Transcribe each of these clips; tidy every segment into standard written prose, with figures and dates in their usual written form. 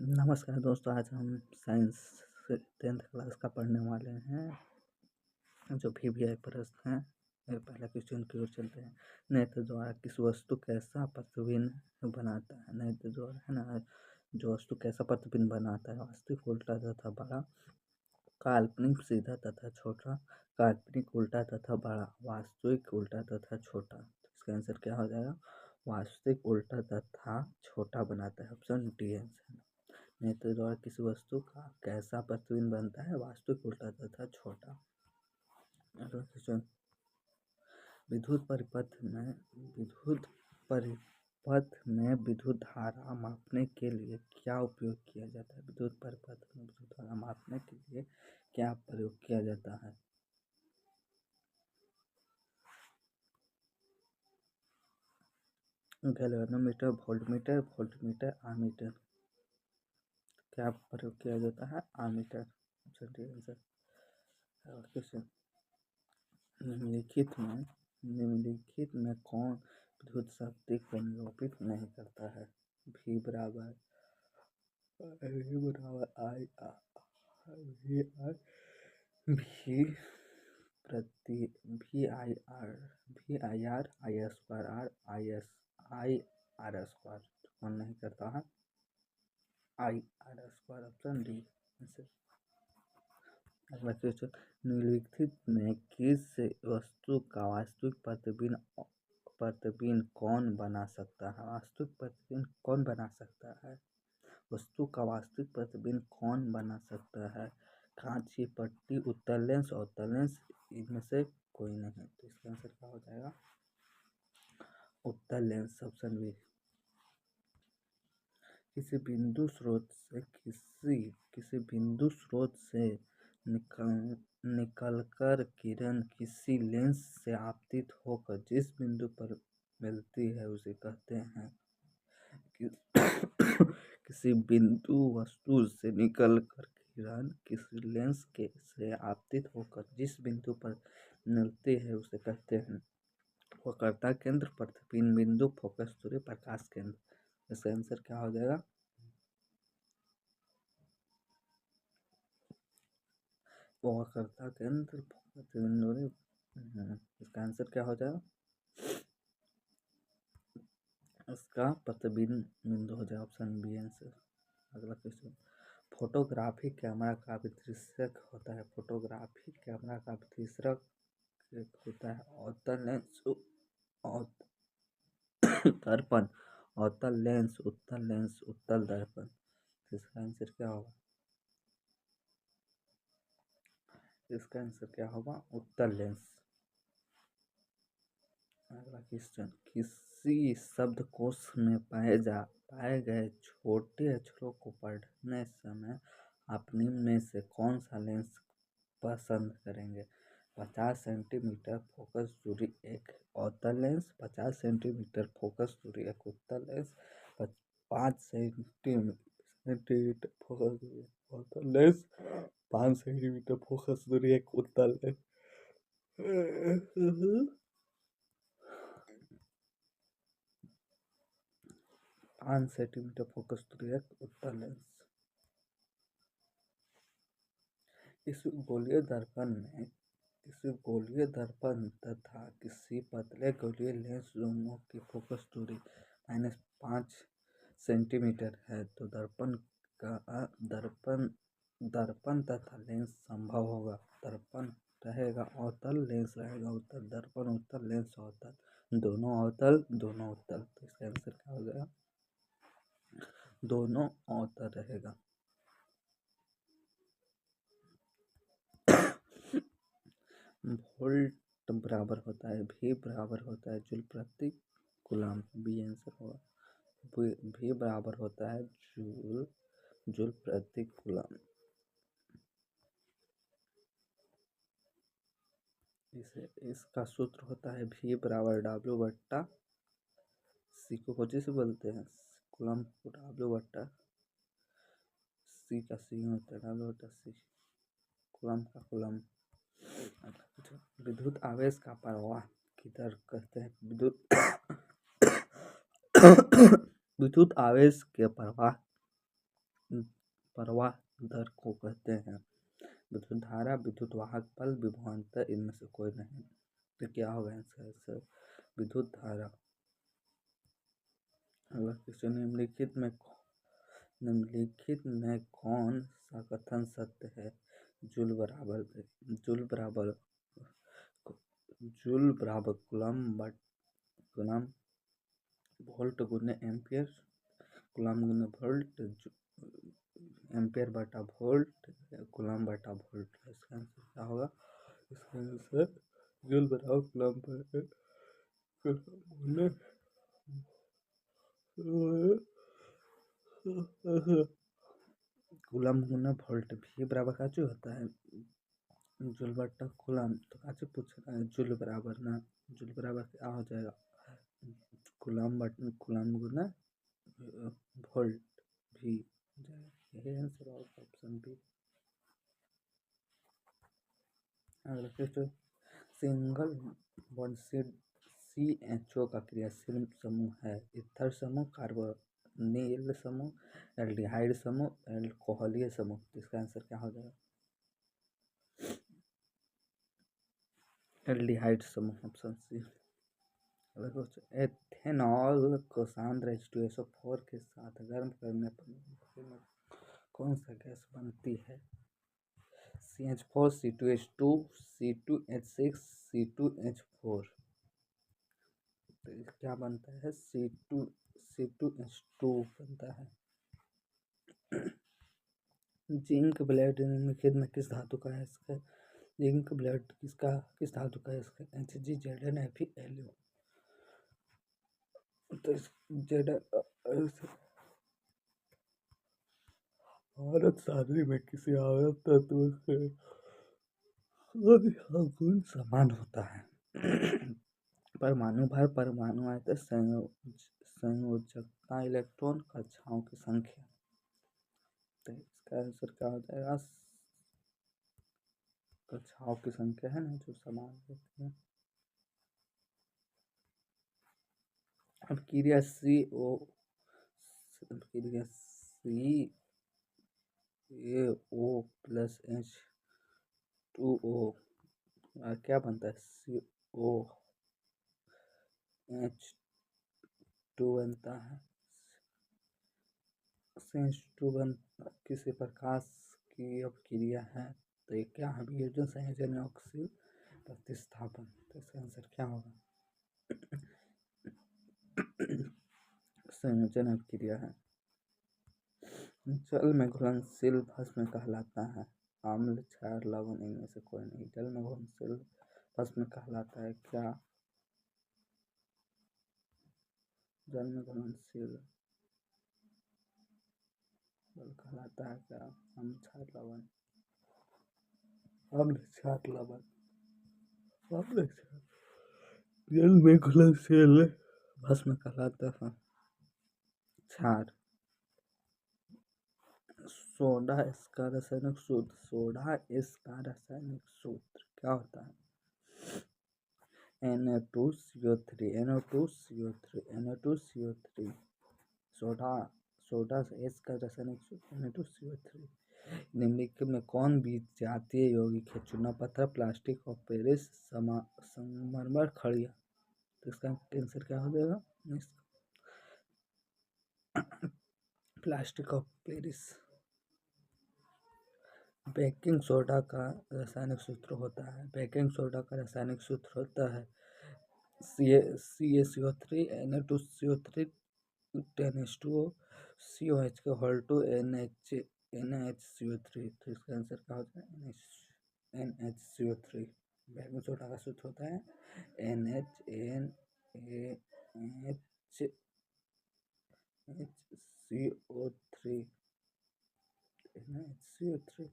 नमस्कार दोस्तों, आज हम साइंस से 10th क्लास का पढ़ने वाले हैं। जो VVI प्रश्न है, पहला क्वेश्चन की ओर चलते हैं। नेत्र द्वारा किस वस्तु कैसा प्रतिबिंब बनाता है? नेत्र द्वारा है ना, जो वस्तु कैसा प्रतिबिंब बनाता है? वास्तविक, उल्टा तथा बड़ा, काल्पनिक सीधा तथा छोटा, काल्पनिक उल्टा तथा बड़ा, वास्तविक उल्टा तथा छोटा। तो इसका आंसर क्या हो जाएगा? वास्तविक उल्टा तथा छोटा बनाता है। Option D answer. नेत्र द्वारा किसी वस्तु का कैसा प्रतिबिंब बनता है? वास्तविक, उल्टा तथा छोटा। अगला क्वेश्चन, विद्युत परिपथ में विद्युत धारा मापने के लिए क्या उपयोग किया जाता है? विद्युत परिपथ में विद्युत धारा मापने के लिए क्या प्रयोग किया जाता है? Galvanometer, voltmeter, ammeter. क्या प्रयोग किया जाता है? Ammeter. Option D answer. Question, निम्नलिखित में कौन विद्युत शक्ति को निरूपित नहीं करता है? V बराबर आई भी प्रति VIR I square R I R square. कौन नहीं करता है? IR square. Option D answer. अगला क्वेश्चन, निम्नलिखित में किस वस्तु का वास्तविक प्रतिबिंब कौन बना सकता है? वास्तविक प्रतिबिंब कौन बना सकता है? वस्तु का वास्तविक प्रतिबिंब कौन बना सकता है? कांच की पट्टी, उत्तल लेंस, अवतल लेंस, इनमें से कोई नहीं। तो इसका आंसर क्या हो जाएगा? उत्तल लेंस। Option B. किसी बिंदु स्रोत से निकलकर किरण किसी लेंस से आपतित होकर जिस बिंदु पर मिलती है उसे कहते हैं किसी बिंदु वस्तु से निकलकर किरण किसी लेंस से आपतित होकर जिस बिंदु पर मिलती है उसे कहते हैं वक्रता केंद्र, प्रतिबिंब बिंदु, फोकस दूरी, प्रकाश केंद्र। इसका आंसर क्या हो जाएगा? वक्रता केंद्र, प्रतिबिंब दूरी। इसका आंसर क्या हो जाएगा? इसका प्रतिबिंब बिंदु हो जाएगा। Option B answer. अगला क्वेश्चन, फोटोग्राफी कैमरा का विश्लेषक होता है। फोटोग्राफी कैमरा का विश्लेषक होता है अवतल लेंस, दर्पण, अवतल लेंस, उत्तल लेंस, उत्तल दर्पण। इसका आंसर क्या होगा? इसका आंसर क्या होगा? उत्तल लेंस। अगला क्वेश्चन, किसी शब्दकोश में पाए गए छोटे अक्षरों को पढ़ने समय आप निम्न में से कौन सा लेंस पसंद करेंगे? 50 सेंटीमीटर फोकस दूरी एक अवतल लेंस, 50 सेंटीमीटर फोकस दूरी एक उत्तल लेंस, 5 सेंटीमीटर फोकस दूरी एक अवतल लेंस, 5 सेंटीमीटर फोकस दूरी एक उत्तल लेंस। 5 सेंटीमीटर फोकस दूरी एक उत्तल लेंस। इस गोलीय दर्पण तथा किसी पतले गोलीय लेंस दोनों की फोकस दूरी -5 सेंटीमीटर है तो दर्पण तथा लेंस संभव होगा। दर्पण रहेगा अवतल, लेंस रहेगा उत्तल। दर्पण उत्तल, लेंस अवतल, दोनों अवतल, दोनों उत्तल। तो इसका आंसर क्या हो जाएगा? दोनों अवतल रहेगा। वोल्ट बराबर होता है V बराबर होता है जूल प्रति कूलम। बी आंसर होगा। V बराबर होता है जूल प्रति कूलम। इसका सूत्र होता है V बराबर W बट्टा C को कोची से बोलते हैं कूलम को W बट्टा C का C होता है W बट्टा C, कूलम का कूलम। विद्युत आवेश का प्रवाह किधर कहते हैं? विद्युत आवेश के प्रवाह प्रवाह दर को कहते हैं। विद्युत धारा, विद्युत वाहक बल, विभवांतर इनमें से कोई नहीं। तो क्या होगा आंसर? विद्युत धारा। अगला क्वेश्चन, निम्नलिखित में कौन सा कथन सत्य है? जूल बराबर कूलम वोल्ट गुने एम्पियर, कूलम गुने वोल्ट, एम्पियर बटा वोल्ट, कूलम बटा वोल्ट। इसका आंसर क्या होगा? इसका आंसर जूल बराबर कूलम गुना वोल्ट। भी बराबर का जो होता है जूल बटा कूलम। तो काचे पूछ रहा है जूल बराबर ना, जूल बराबर क्या हो जाएगा? कूलम गुना वोल्ट भी जाएगा। यही आंसर होगा ऑप्शन बी। अगला क्वेश्चन, सिंगल बॉन्ड CHO का क्रियाशील समूह है। इथर समूह, कार्बोनिल समूह, एल्डिहाइड समूह, अल्कोहलीय समूह। इसका आंसर क्या हो जाएगा? एल्डिहाइड समूह, ऑप्शन सी। एथेनॉल को सांद्र H2SO4 के साथ गर्म करने पर कौन सा गैस बनती है? CH4, C2H2, C2H6, C2H4। तो क्या बनता है? C2H2 बनता है। जिंक ब्लेड निम्नलिखित में किस धातु का है? इसका जिंक ब्लेड किस धातु का है? इसका Hg, Zn, Fe, Lu। तो औरत शादी में किसी औरत तत्व से गुण समान होता है। परमाणु भार, परमाणु आयतन, संयोजकता, इलेक्ट्रॉन, कक्षाओं की संख्या। तो इसका आंसर क्या हो जाएगा? कक्षाओं की संख्या है ना जो समान होती है। अब क्रिया CaO प्लस H2O क्या बनता है? COH2 बनता है। किसी प्रकाश की अपक्रिया है। तो ये क्या है? वियोजन, संयोजन, ऑक्सीजन प्रतिस्थापन। तो इसका आंसर क्या होगा? संयोजन अपक्रिया है। जल में घुलनशील भस्म कहलाता है। अम्ल, क्षार, लवण इनमें से कोई नहीं। जल में घुलनशील भस्म कहलाता है क्या? जल में घुलनशील बल कहलाता है क्या? अम्ल, क्षार, लवण। अम्ल, क्षार, लवण। जल में घुलनशील भस्म कहलाता है क्षार। सोडा इसका रासायनिक सूत्र क्या होता है? Na2CO3 सोडा से इसका रासायनिक सूत्र Na2CO3। निम्नलिखित में कौन विजातीय यौगिक है? चूना पत्थर, प्लास्टिक ऑफ पेरिस, संगमरमर, खड़िया। तो इसका आंसर क्या हो जाएगा? Plastic of Paris. Baking soda का रासायनिक सूत्र होता है CaCO3, Na2CO3, 10H2O, COH के होल टू NaHCO3। तो इसका आंसर क्या होता है? NaHCO3। बेकिंग सोडा का सूत्र होता है NaHCO3।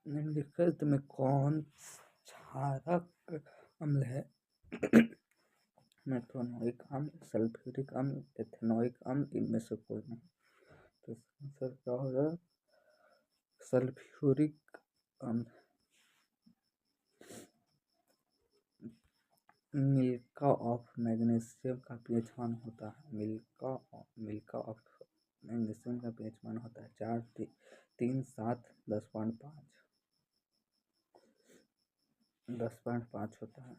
निम्नलिखित में कौन क्षारक अम्ल है? मेथनोइक अम्ल, सल्फ्यूरिक अम्ल, एथेनोइक अम्ल इनमें से कोई नहीं। तो इसका आंसर क्या होगा? सल्फ्यूरिक अम्ल। मिल्का ऑफ मैग्नीशियम का pH 1 होता है। मिल्का ऑफ मैग्नीशियम का पीएच मान होता है 4, 3, 7, 10.5। 10.5 होता है।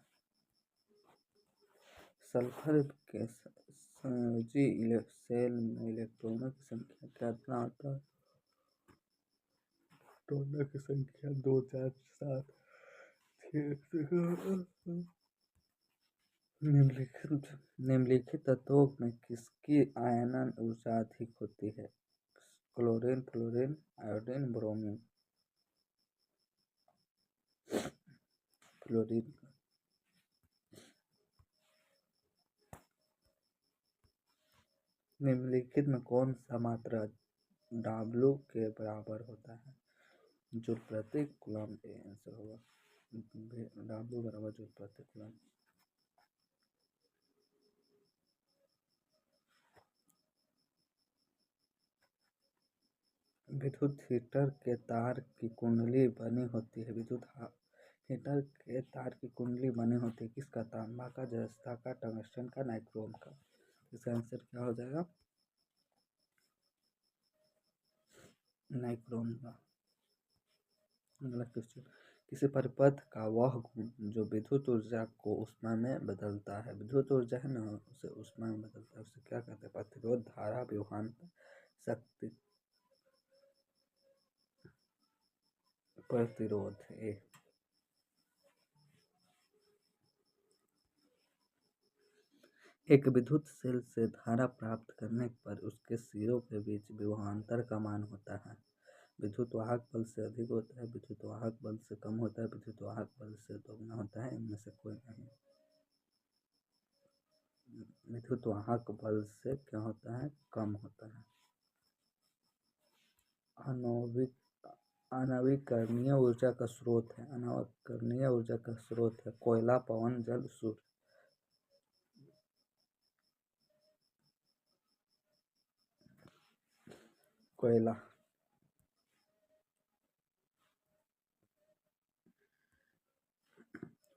सल्फर के संयोजी सेल में इलेक्ट्रॉनों की संख्या कितना होता है? इलेक्ट्रॉनों की संख्या 2, 4, 7, 6। निम्नलिखित तत्वों में किसकी आयनन ऊर्जा अधिक होती है? Chlorine, fluorine, iodine, bromine. Fluorine. निम्नलिखित में कौन सा मात्रा W के बराबर होता है? जूल प्रति कूलम। ए आंसर होगा W बराबर जूल प्रति कूलम। विद्युत हीटर के तार की कुंडली बनी होती है। विद्युत हीटर के तार की कुंडली बनी होती है किसका? तांबा का, जस्ता का, टंगस्टन का, नाइक्रोम का। इसका आंसर क्या हो जाएगा? नाइक्रोम का। अगला क्वेश्चन, किसी परिपथ का वह गुण जो विद्युत ऊर्जा को ऊष्मा में बदलता है। विद्युत ऊर्जा है ना, उसे ऊष्मा में बदलता है, उसे क्या कहते हैं? प्रतिरोध, धारा, विभवांतर, शक्ति। प्रतिरोध। एक विद्युत सेल से धारा प्राप्त करने पर उसके सिरों के बीच विभवांतर का मान होता है। विद्युत वाहक बल से अधिक होता है, विद्युत वाहक बल से कम होता है, विद्युत वाहक बल से दोगुना होता है, इनमें से कोई नहीं। विद्युत वाहक बल से क्या होता है? कम होता है। अनवीकरणीय ऊर्जा का स्रोत है। अनवीकरणीय ऊर्जा का स्रोत है कोयला, पवन, जल, सूर्य। कोयला।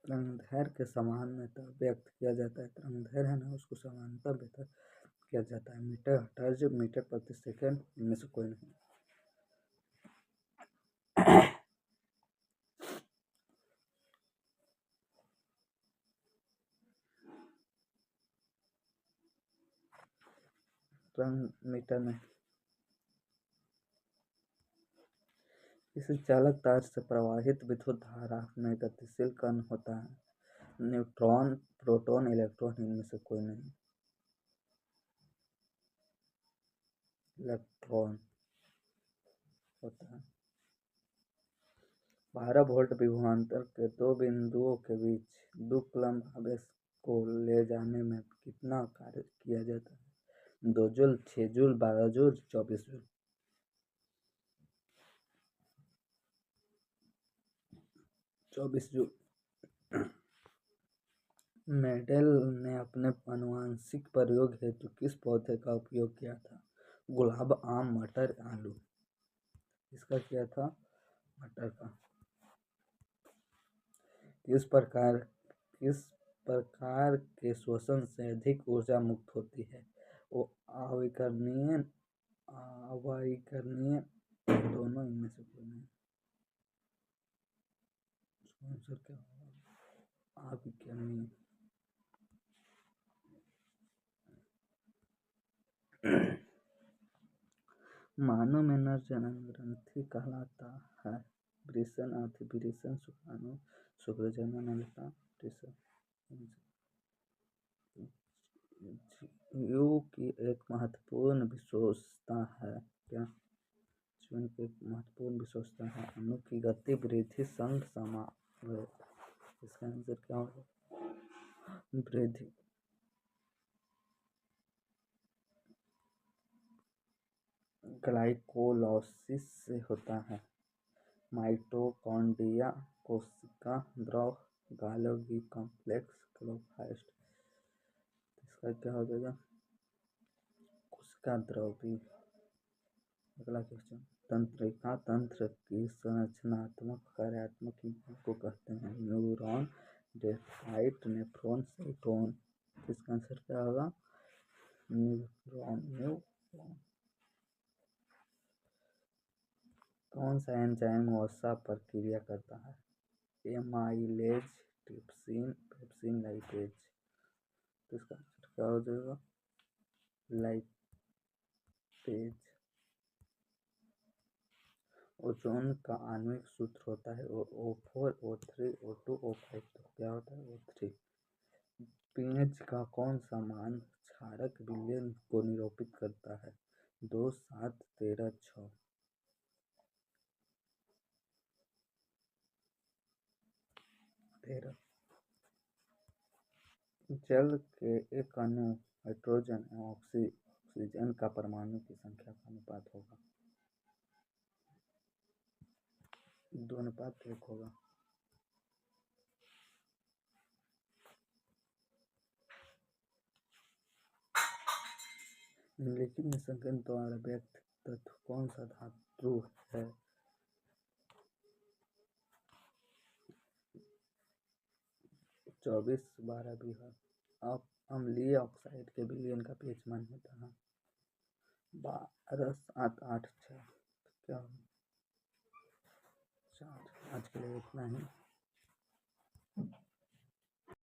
तरंगदैर्घ्य के समानता व्यक्त किया जाता है। तरंगदैर्घ्य है ना, उसको समानता व्यक्त किया जाता है। मीटर, हर्ट्ज, मीटर प्रति सेकंड, इनमें से कोई नहीं। मीटर में। किसी चालक तार से प्रवाहित विद्युत धारा में गतिशील कण होता है। न्यूट्रॉन, प्रोटॉन, इलेक्ट्रॉन, इनमें से कोई नहीं। इलेक्ट्रॉन होता है। 12 वोल्ट विभवांतर के दो बिंदुओं के बीच 2 कूलम्ब आवेश को ले जाने में कितना कार्य किया जाता है? 2 joule, 6 joule, 12 joule, 24 joule. 24 joule. Mendel ने अपने आनुवंशिक प्रयोग हेतु किस पौधे का उपयोग किया था? गुलाब, आम, मटर, आलू। इसका किया था मटर का। किस प्रकार के श्वसन से अधिक ऊर्जा मुक्त होती है? वो अविकरणीय, अवायवीकरणीय, दोनों, इनमें से कोई नहीं। आंसर क्या होगा? अविकरणीय। मानव में नर जनन ग्रंथि कहलाता है वृषण, अथि वृषण, शुक्राणु, शुक्रजनन नलिका, वृषण। जीव की एक महत्वपूर्ण विशेषता है क्या? जीवन की एक महत्वपूर्ण विशेषता है अणु की गति, वृद्धि, संघ, समावेश। इसका आंसर क्या होगा? वृद्धि। ग्लाइकोलाइसिस से होता है माइटोकॉन्ड्रिया, कोशिका द्रव, गोल्गी कॉम्प्लेक्स, क्लोरोप्लास्ट। इसका क्या हो जाएगा? कोशिका द्रव भी। अगला क्वेश्चन, तंत्रिका तंत्र की संरचनात्मक कार्यात्मक इकाई को कहते हैं? Neuron, dendrite, nephron, साइटोन। इसका आंसर क्या होगा? न्यूरॉन। कौन सा एंजाइम वसा पर क्रिया करता है? Amylase, trypsin, pepsin, lipase. तो इसका आंसर क्या हो जाएगा? लाइपेज। ओजोन का आणविक सूत्र होता है O4, O3, O2, O5। तो क्या होता है? O3। पीएच का कौन सा मान क्षारक विलयन को निरूपित करता है? 2, 7, 13, 6। 13। जल के एक अणु हाइड्रोजन एवं ऑक्सीजन का परमाणु की संख्या का अनुपात होगा? 2:1 होगा। निम्नलिखित में संकेत द्वारा व्यक्त तत्व कौन सा धातु है? 24, 12 भी है। अब अम्लीय ऑक्साइड के विलयन का पीएच मान होता है 12, 7, 8, 6। क्या 4। आज के लिए इतना ही।